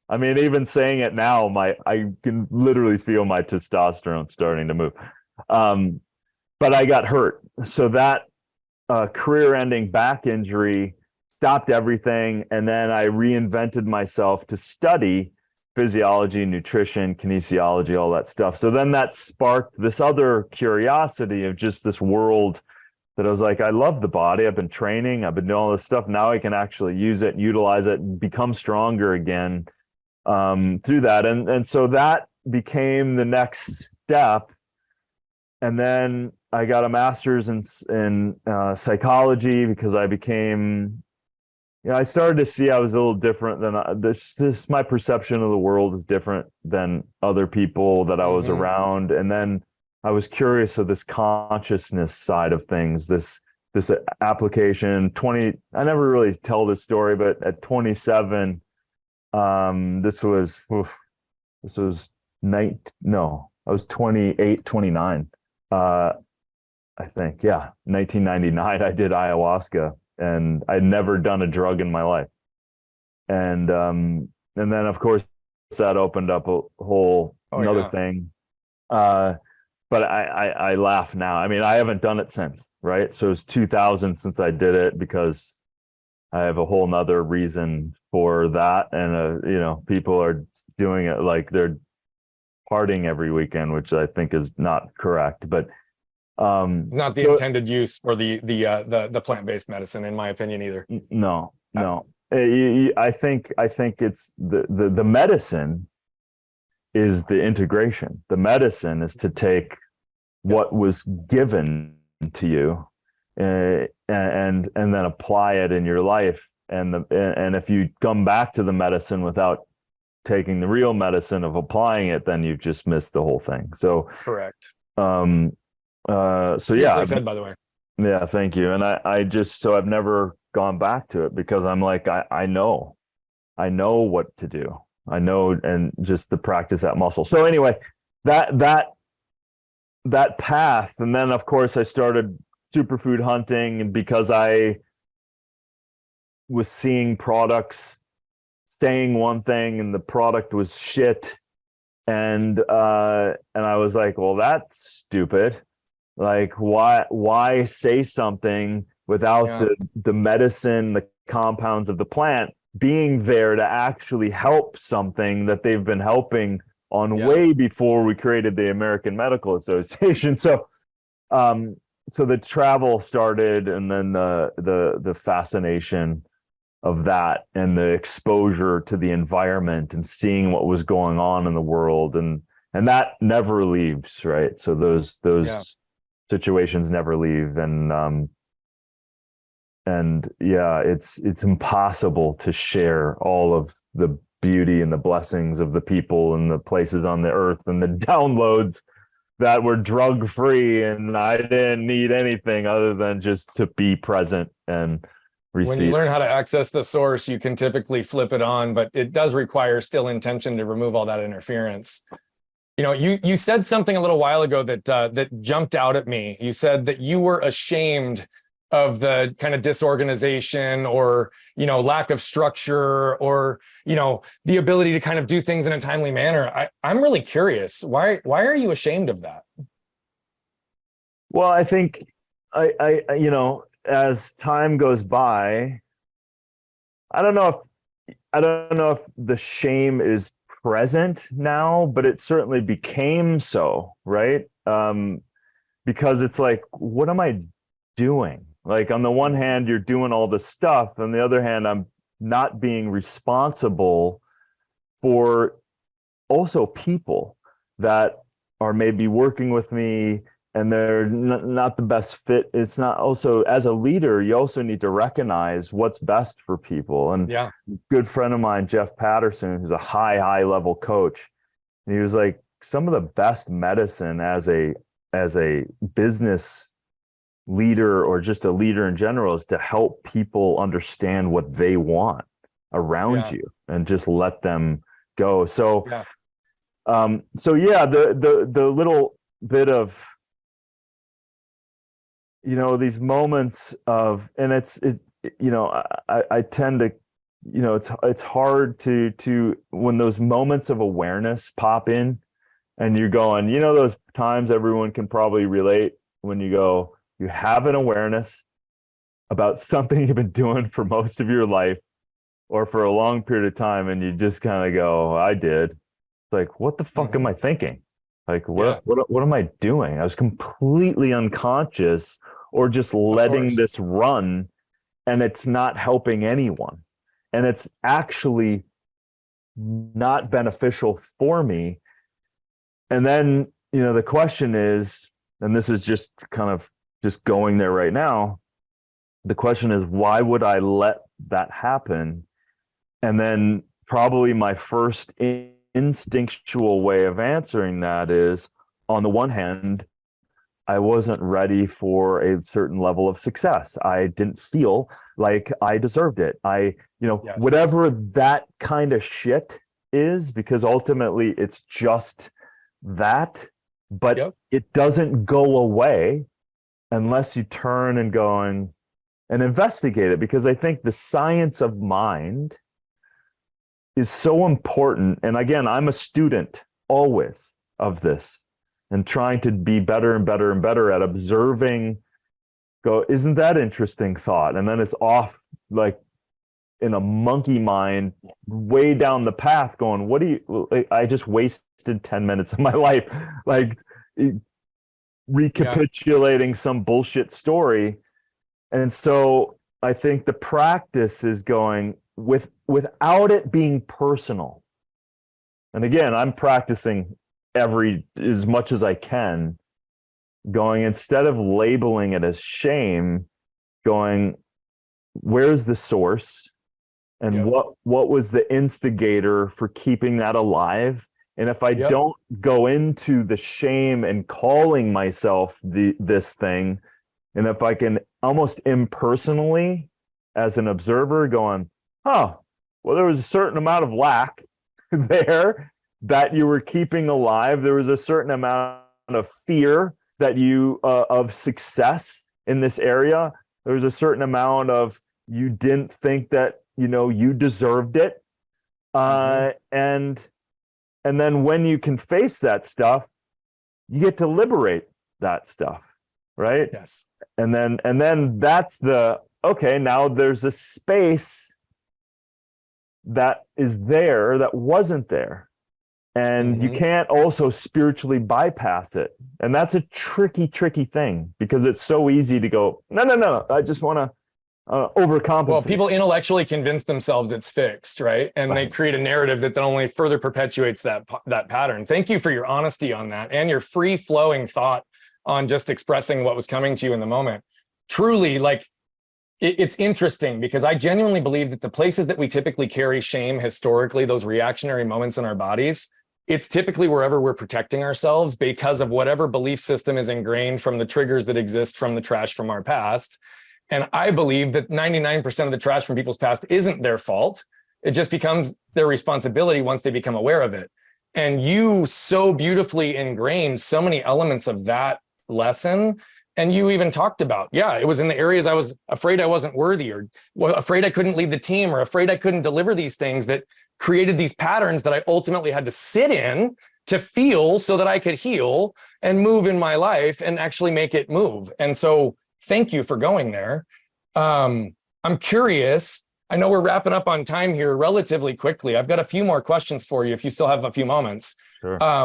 I mean, even saying it now, I can literally feel my testosterone starting to move. But I got hurt. So that career-ending back injury stopped everything. And then I reinvented myself to study physiology, nutrition, kinesiology, all that stuff. So then that sparked this other curiosity of just this world that I was like, I love the body. I've been training. I've been doing all this stuff. Now I can actually use it, utilize it, and become stronger again through that. And so that became the next step. And then I got a master's in psychology, because I became, I started to see I was a little different than this. My perception of the world is different than other people that I was around. And then I was curious of this consciousness side of things, this application. I never really tell this story, but at 27, This was this was no, I was 28, 29. I think, yeah, 1999. I did ayahuasca, and I'd never done a drug in my life. And then of course that opened up a whole another thing. But I laugh now. I mean, I haven't done it since, right? So it's 2000 since I did it, because I have a whole nother reason for that. And you know, people are doing it like they're partying every weekend, which I think is not correct. But it's not the intended use for the plant-based medicine, in my opinion, either. No. I think it's the medicine is the integration. The medicine is to take what was given to you, and then apply it in your life. And if you come back to the medicine without taking the real medicine of applying it, then you've just missed the whole thing. So correct. So yeah, beautifully said, by the way. Yeah, thank you. And I just, so I've never gone back to it, because I'm like, I know what to do. I know, and just to practice that muscle. So anyway, that path. And then of course I started superfood hunting, and because I was seeing products saying one thing and the product was shit. And I was like, well, that's stupid. Like, why say something without the medicine, the compounds of the plant being there to actually help something that they've been helping on way before we created the American Medical Association. So the travel started, and then the fascination of that, and the exposure to the environment and seeing what was going on in the world, and that never leaves, right? So those situations never leave, and yeah, it's impossible to share all of the beauty and the blessings of the people and the places on the earth, and the downloads that were drug free, and I didn't need anything other than just to be present and receive. When you learn how to access the source, you can typically flip it on, but it does require still intention to remove all that interference. You know, you said something a little while ago that jumped out at me. You said that you were ashamed of the kind of disorganization, or, you know, lack of structure, or, you know, the ability to kind of do things in a timely manner. I'm really curious. Why are you ashamed of that? Well, I think I you know, as time goes by, I don't know if the shame is present now, but it certainly became so, right? Because it's like, what am I doing? Like, on the one hand, you're doing all this stuff. On the other hand, I'm not being responsible for also people that are maybe working with me, and they're not the best fit. It's not, also, as a leader, you also need to recognize what's best for people. And a good friend of mine, Jeff Patterson, who's a high level coach, and he was like, some of the best medicine as a business leader, or just a leader in general, is to help people understand what they want around you, and just let them go. So the little bit of, you know, these moments of, and you know, I tend to, you know, it's hard to when those moments of awareness pop in, and you're going, you know, those times everyone can probably relate, when you go, you have an awareness about something you've been doing for most of your life, or for a long period of time, and you just kind of go, I did. It's like, what the fuck am I thinking? Like, what am I doing? I was completely unconscious, or just letting this run, and it's not helping anyone. And it's actually not beneficial for me. And then, you know, the question is, and this is just kind of just going there right now, the question is, why would I let that happen? And then probably my first instinctual way of answering that is, on the one hand, I wasn't ready for a certain level of success. I didn't feel like I deserved it. Yes. Whatever that kind of shit is, because ultimately it's just that, but Yep. it doesn't go away unless you turn and and investigate it. Because I think the science of mind is so important. And again, I'm a student always of this and trying to be better and better and better at observing, isn't that interesting thought? And then it's off like in a monkey mind way down the path going, I just wasted 10 minutes of my life, like recapitulating some bullshit story. And so I think the practice is going without it being personal. And again, I'm practicing as much as I can, going, instead of labeling it as shame, going, where's the source and what was the instigator for keeping that alive? And if I don't go into the shame and calling myself this thing, and if I can almost impersonally as an observer going, well, there was a certain amount of lack there that you were keeping alive. There was a certain amount of fear that of success in this area. There was a certain amount of, you didn't think that, you deserved it. And then when you can face that stuff, you get to liberate that stuff. Right. Yes. And then that's okay, now there's a space that is there that wasn't there. And you can't also spiritually bypass it. And that's a tricky thing, because it's so easy to go, no, I just want to overcompensate. Well, people intellectually convince themselves it's fixed, right? And they create a narrative that then only further perpetuates that pattern. Thank you for your honesty on that and your free-flowing thought on just expressing what was coming to you in the moment. Truly, like, it's interesting, because I genuinely believe that the places that we typically carry shame historically, those reactionary moments in our bodies, it's typically wherever we're protecting ourselves because of whatever belief system is ingrained from the triggers that exist from the trash from our past. And I believe that 99% of the trash from people's past isn't their fault. It just becomes their responsibility once they become aware of it. And you so beautifully ingrained so many elements of that lesson. And you even talked about, it was in the areas I was afraid I wasn't worthy, or afraid I couldn't lead the team, or afraid I couldn't deliver these things, that created these patterns that I ultimately had to sit in to feel so that I could heal and move in my life and actually make it move. And so thank you for going there. I'm curious, I know we're wrapping up on time here relatively quickly. I've got a few more questions for you if you still have a few moments. Sure. I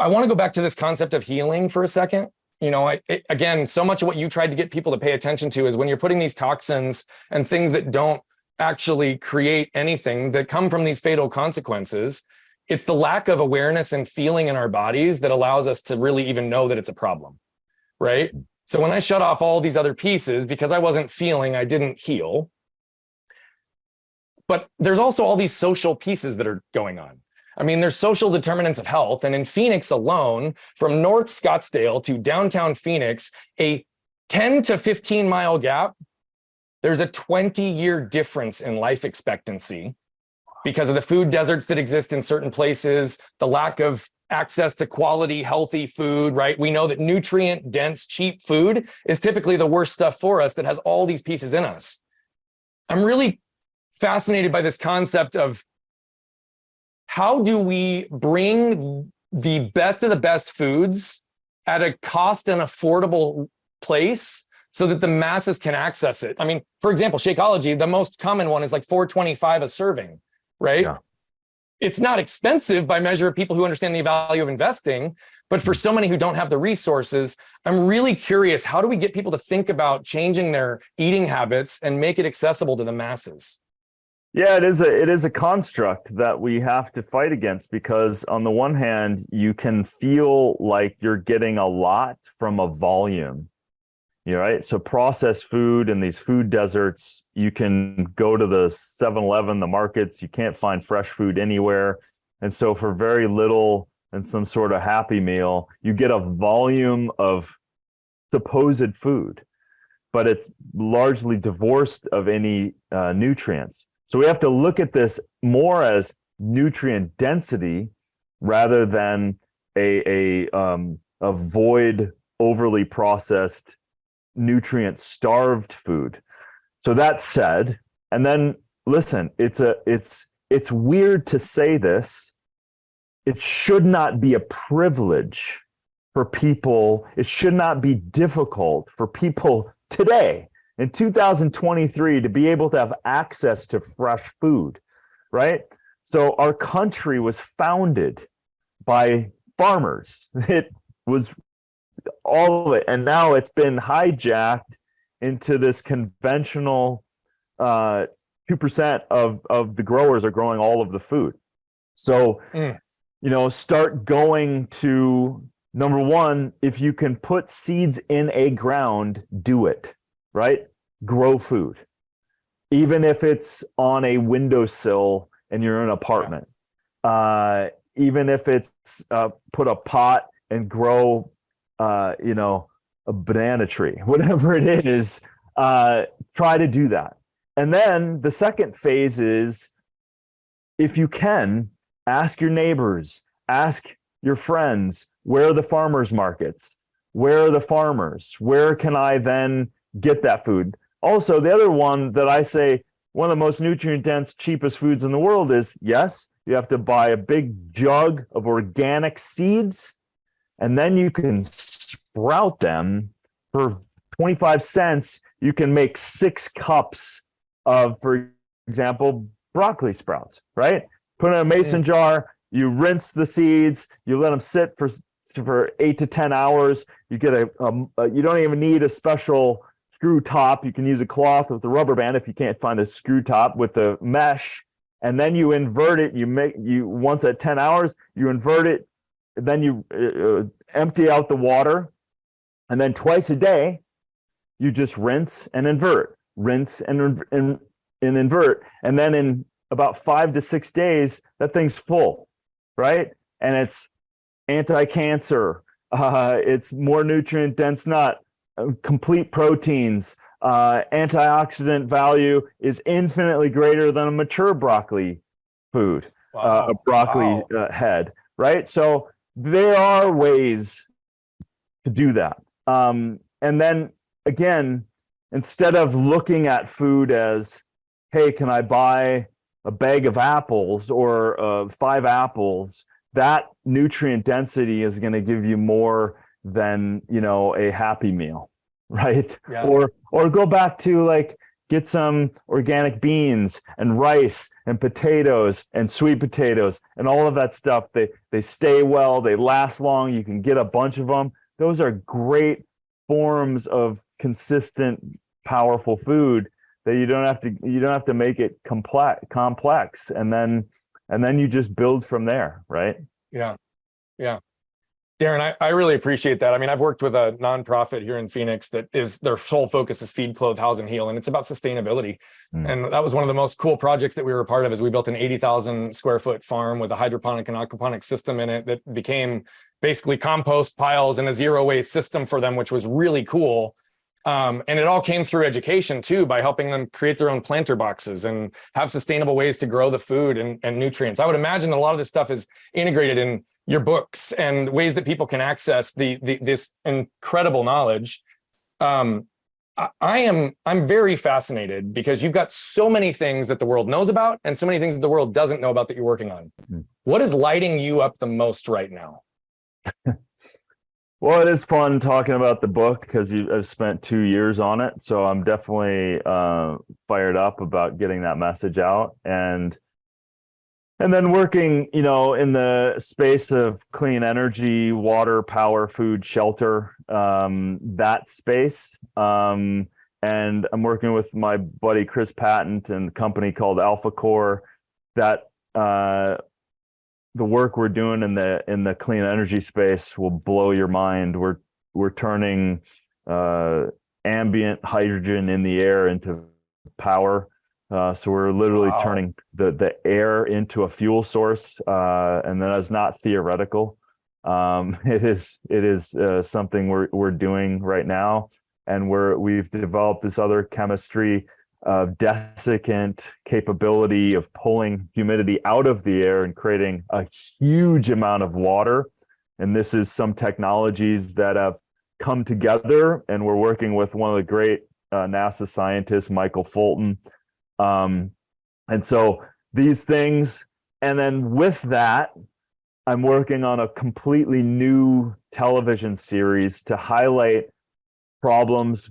want to go back to this concept of healing for a second. Again, so much of what you tried to get people to pay attention to is when you're putting these toxins and things that don't actually create anything, that come from these fatal consequences, it's the lack of awareness and feeling in our bodies that allows us to really even know that it's a problem, right? So when I shut off all these other pieces because I wasn't feeling, I didn't heal. But there's also all these social pieces that are going on. I mean, there's social determinants of health. And in Phoenix alone, from North Scottsdale to downtown Phoenix, a 10 to 15 mile gap, there's a 20-year difference in life expectancy because of the food deserts that exist in certain places, the lack of access to quality, healthy food, right? We know that nutrient-dense, cheap food is typically the worst stuff for us that has all these pieces in us. I'm really fascinated by this concept of how do we bring the best of the best foods at a cost and affordable place so that the masses can access it. I mean, for example, Shakeology, the most common one is like $4.25 a serving, right? Yeah. It's not expensive by measure of people who understand the value of investing, but for so many who don't have the resources, I'm really curious, how do we get people to think about changing their eating habits and make it accessible to the masses? Yeah, it is a construct that we have to fight against, because on the one hand, you can feel like you're getting a lot from a volume. Right? So processed food and these food deserts, you can go to the 7-Eleven, the markets, you can't find fresh food anywhere. And so for very little and some sort of happy meal, you get a volume of supposed food, but it's largely divorced of any nutrients. So we have to look at this more as nutrient density rather than a void, overly processed, nutrient starved food. So that said, and then listen, it's weird to say this. It should not be a privilege for people. It should not be difficult for people today in 2023 to be able to have access to fresh food, right? So our country was founded by farmers. It was all of it. And now it's been hijacked into this conventional 2% of the growers are growing all of the food. So, start going to, number one, if you can put seeds in a ground, do it, right? Grow food. Even if it's on a windowsill and you're in an apartment. Even if it's put a pot and grow, a banana tree, whatever it is, try to do that. And then the second phase is, if you can, ask your neighbors, ask your friends, where are the farmers markets? Where are the farmers? Where can I then get that food? Also, the other one that I say, one of the most nutrient dense, cheapest foods in the world is, yes, you have to buy a big jug of organic seeds, and then you can sprout them for 25 cents. You can make 6 cups of, for example, broccoli sprouts, right? Put in a mason jar, you rinse the seeds, you let them sit for 8 to 10 hours. You get you don't even need a special screw top. You can use a cloth with a rubber band if you can't find a screw top with the mesh, and then you invert it. Once at 10 hours, you invert it, then you empty out the water, and then twice a day, you just rinse and invert, rinse and invert, and then in about 5 to 6 days, that thing's full, right? And it's anti-cancer. It's more nutrient dense nut, complete proteins. Antioxidant value is infinitely greater than a mature broccoli food, a broccoli head, right? So there are ways to do that. And then again, instead of looking at food as, hey, can I buy a bag of apples or 5 apples? That nutrient density is going to give you more than, a Happy Meal, right? Yeah. Or go back to get some organic beans and rice and potatoes and sweet potatoes and all of that stuff. They stay well, they last long. You can get a bunch of them. Those are great forms of consistent, powerful food that you don't have to make it complex, and then you just build from there, right? Yeah. Darin, I really appreciate that. I mean, I've worked with a nonprofit here in Phoenix that is, their sole focus is feed, clothe, house, and heal. And it's about sustainability. And that was one of the most cool projects that we were a part of, is we built an 80,000 square foot farm with a hydroponic and aquaponic system in it that became basically compost piles and a zero waste system for them, which was really cool. And it all came through education too, by helping them create their own planter boxes and have sustainable ways to grow the food and nutrients. I would imagine that a lot of this stuff is integrated in your books and ways that people can access this incredible knowledge. I'm very fascinated because you've got so many things that the world knows about and so many things that the world doesn't know about that you're working on. What is lighting you up the most right now? Well, it is fun talking about the book because I've spent 2 years on it. So I'm definitely fired up about getting that message out. And then working, in the space of clean energy, water, power, food, shelter, that space. And I'm working with my buddy Chris Patton and a company called Alpha Core. That the work we're doing in the clean energy space will blow your mind. We're turning ambient hydrogen in the air into power. So we're literally turning the air into a fuel source, and that is not theoretical. It is something we're doing right now, and we've developed this other chemistry of desiccant capability of pulling humidity out of the air and creating a huge amount of water. And this is some technologies that have come together, and we're working with one of the great NASA scientists, Michael Fulton. And so these things, and then with that, I'm working on a completely new television series to highlight problems,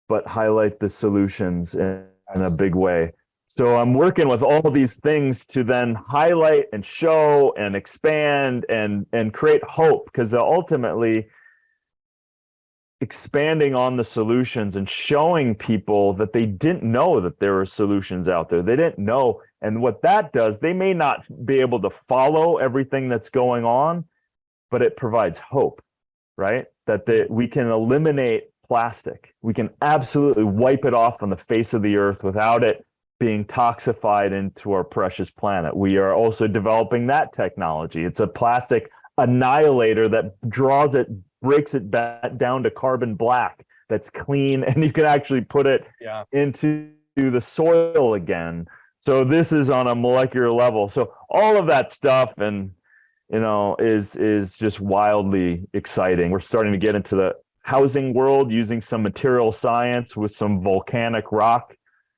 but highlight the solutions in a big way. So I'm working with all these things to then highlight and show and expand and create hope, because ultimately expanding on the solutions and showing people that they didn't know that there were solutions out there. They didn't know. And what that does, they may not be able to follow everything that's going on, but it provides hope, right? That we can eliminate plastic. We can absolutely wipe it off on the face of the earth without it being toxified into our precious planet. We are also developing that technology. It's a plastic annihilator that breaks it back down to carbon black, that's clean, and you can actually put it into the soil again. So this is on a molecular level. So all of that stuff, and is just wildly exciting. We're starting to get into the housing world using some material science with some volcanic rock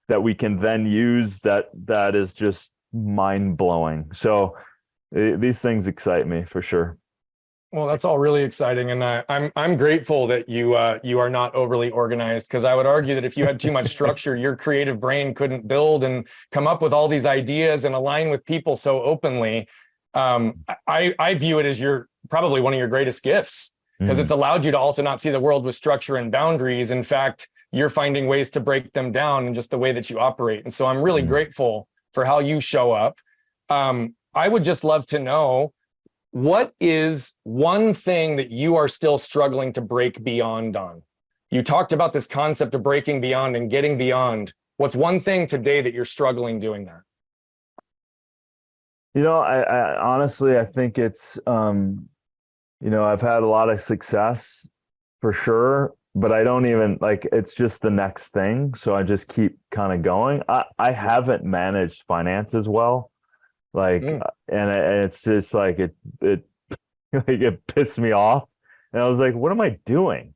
that we can then use. That is just mind blowing. So these things excite me for sure. Well, that's all really exciting, and I'm grateful that you are not overly organized, because I would argue that if you had too much structure, your creative brain couldn't build and come up with all these ideas and align with people so openly. I view it as probably one of your greatest gifts, because it's allowed you to also not see the world with structure and boundaries. In fact, you're finding ways to break them down in just the way that you operate, and so I'm really grateful for how you show up. I would just love to know, what is one thing that you are still struggling to break beyond on? You talked about this concept of breaking beyond and getting beyond. What's one thing today that you're struggling doing that? I honestly, I think it's, I've had a lot of success for sure, but I don't even it's just the next thing. So I just keep kind of going. I haven't managed finances well. And it's just like it it pissed me off, and I was like, what am I doing?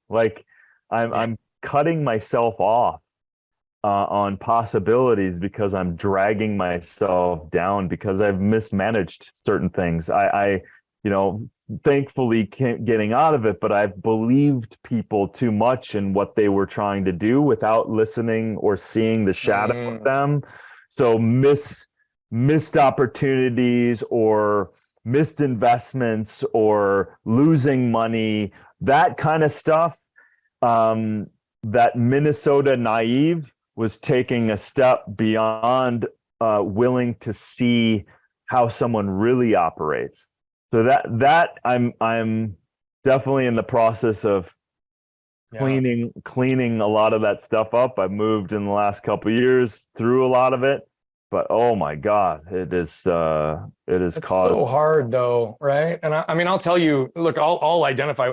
I'm cutting myself off on possibilities because I'm dragging myself down because I've mismanaged certain things. I thankfully getting out of it, but I've believed people too much in what they were trying to do without listening or seeing the shadow of them. So missed opportunities or missed investments or losing money, that kind of stuff. That Minnesota naive was taking a step beyond willing to see how someone really operates. So that I'm definitely in the process of cleaning a lot of that stuff up. I've moved in the last couple of years through a lot of it. But oh my God, it is it's so hard though, right? And I mean, I'll tell you, look, I identify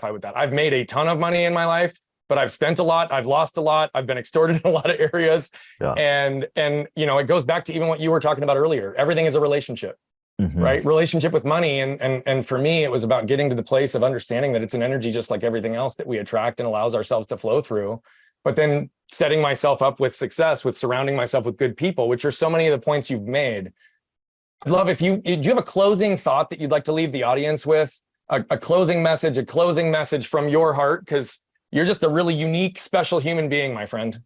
with that. I've made a ton of money in my life, but I've spent a lot, I've lost a lot, I've been extorted in a lot of areas. Yeah. And it goes back to even what you were talking about earlier. Everything is a relationship, right? Relationship with money. And for me, it was about getting to the place of understanding that it's an energy just like everything else that we attract and allows ourselves to flow through. But then setting myself up with success, with surrounding myself with good people, which are so many of the points you've made. I'd love do you have a closing thought that you'd like to leave the audience with? A closing message from your heart, because you're just a really unique, special human being, my friend.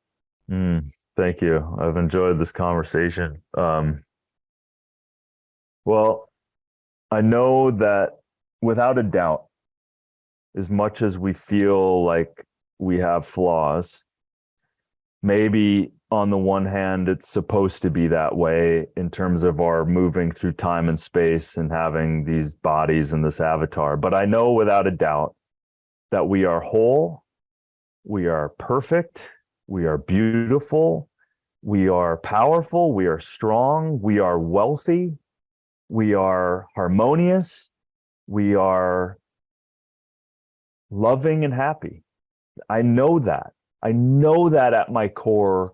Thank you. I've enjoyed this conversation. Well, I know that without a doubt, as much as we feel like we have flaws, maybe on the one hand, it's supposed to be that way in terms of our moving through time and space and having these bodies and this avatar. But I know without a doubt that we are whole, we are perfect, we are beautiful, we are powerful, we are strong, we are wealthy, we are harmonious, we are loving and happy. I know that. I know that at my core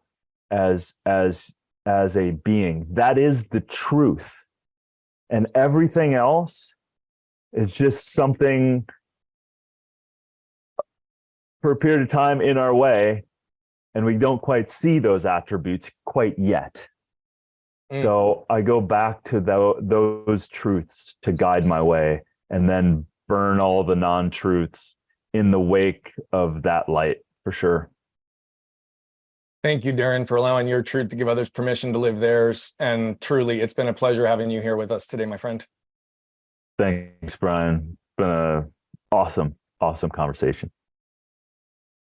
as a being. That is the truth. And everything else is just something for a period of time in our way, and we don't quite see those attributes quite yet. So I go back to those truths to guide my way, and then burn all the non-truths in the wake of that light, for sure. Thank you, Darin, for allowing your truth to give others permission to live theirs. And truly, it's been a pleasure having you here with us today, my friend. Thanks, Brian. It's been an awesome conversation.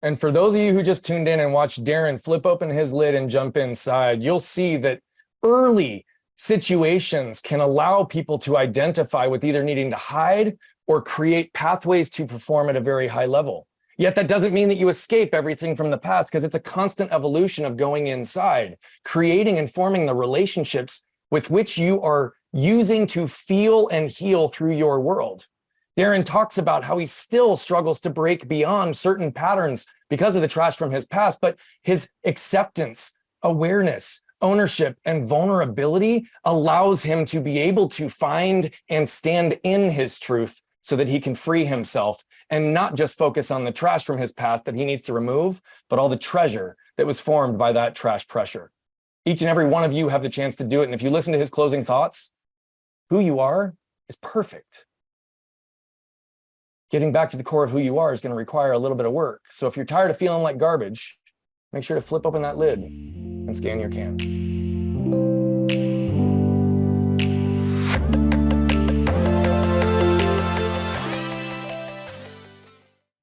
And for those of you who just tuned in and watched Darin flip open his lid and jump inside, you'll see that early situations can allow people to identify with either needing to hide or create pathways to perform at a very high level. Yet that doesn't mean that you escape everything from the past, because it's a constant evolution of going inside, creating and forming the relationships with which you are using to feel and heal through your world. Darin talks about how he still struggles to break beyond certain patterns because of the trash from his past, but his acceptance, awareness, ownership, and vulnerability allows him to be able to find and stand in his truth so that he can free himself and not just focus on the trash from his past that he needs to remove, but all the treasure that was formed by that trash pressure. Each and every one of you have the chance to do it. And if you listen to his closing thoughts, who you are is perfect. Getting back to the core of who you are is going to require a little bit of work. So if you're tired of feeling like garbage, make sure to flip open that lid and scan your can.